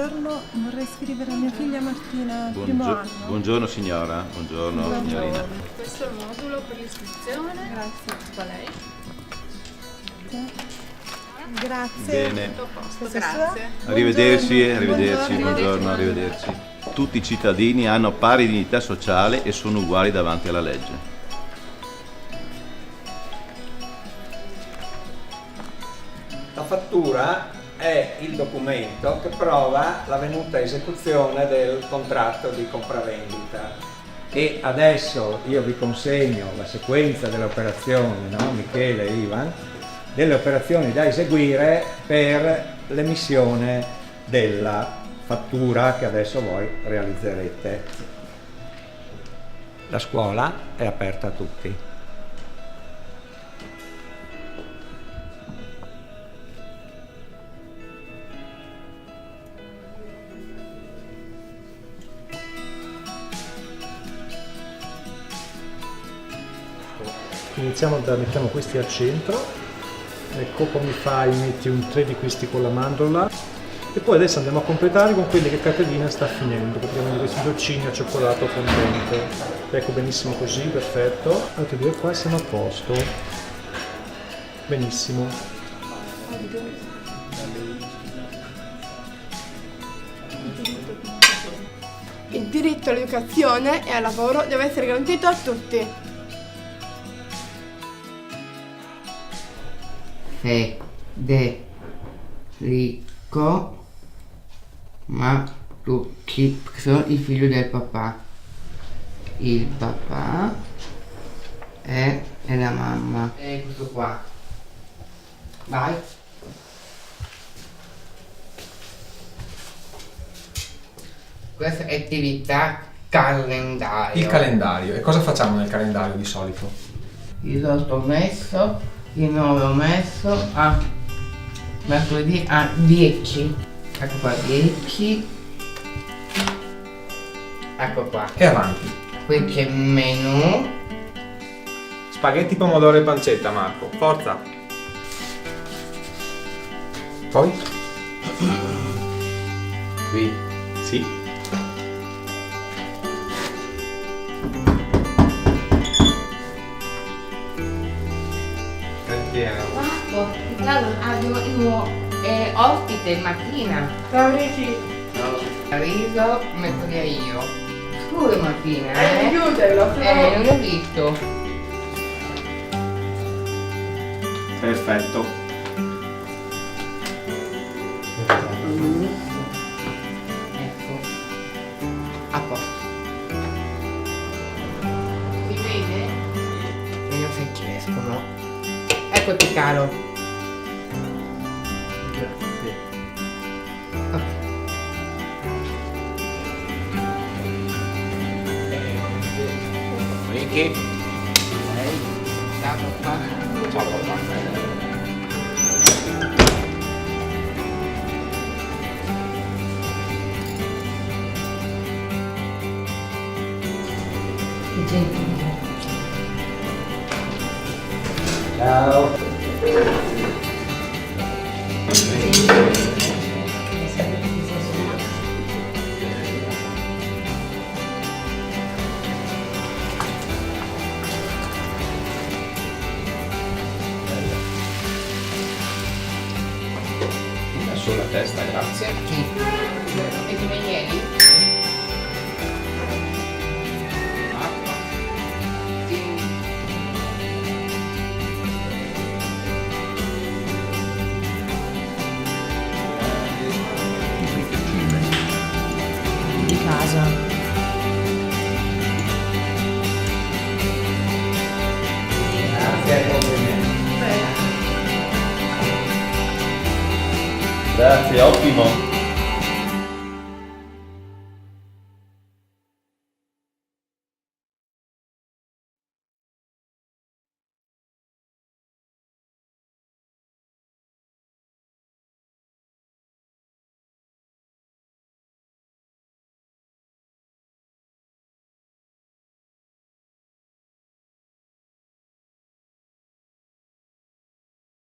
buongiorno, vorrei iscrivere mia figlia Martina al primo anno. Buongiorno signora, buongiorno signorina. Questo è il modulo per l'iscrizione. Grazie. Qual è? Grazie. Bene, Tutto a posto, Questa grazie. sua? arrivederci, Buongiorno. arrivederci, buongiorno, arrivederci. Tutti i cittadini hanno pari dignità sociale e sono uguali davanti alla legge. La fattura è il documento che prova l'avvenuta esecuzione del contratto di compravendita. E adesso io vi consegno la sequenza delle operazioni, no? Michele e Ivan, delle operazioni da eseguire per l'emissione della fattura che adesso voi realizzerete. La scuola è aperta a tutti. Mettiamo questi al centro, ecco come fai, metti un 3 di questi con la mandorla e poi adesso andiamo a completare con quelli che Caterina sta finendo, praticamente questi dolcini al cioccolato fondente. Ecco, benissimo così, perfetto. Altri due qua siamo a posto. Benissimo. Il diritto all'educazione e al lavoro deve essere garantito a tutti. Federico Martucci, sono il figlio del papà. Il papà è la mamma. E questo qua. Vai. Questa è attività calendario. Il calendario. E cosa facciamo nel calendario di solito? Il 8 ho messo, il 9 ho messo a mercoledì a 10. Ecco qua 10. Ecco qua. E avanti. Qui c'è il menù. Spaghetti, pomodoro e pancetta, Marco. Forza. Poi? Qui? Sì. Marco, abbiamo ospite Martina. Ciao Ricci, Riso metto via io. Scusa Martina, chiuderlo, non l'ho visto. Perfetto. Ecco. A posto. Si vede? Vediamo se ci escono. Eccoti caro. Grazie. Ok. Ricky. Ciao papà. Ciao papà. Che gentile. Ciao. Sulla testa, grazie. Sì. E come ieri? Di casa. Grazie, complimenti. Grazie, ottimo.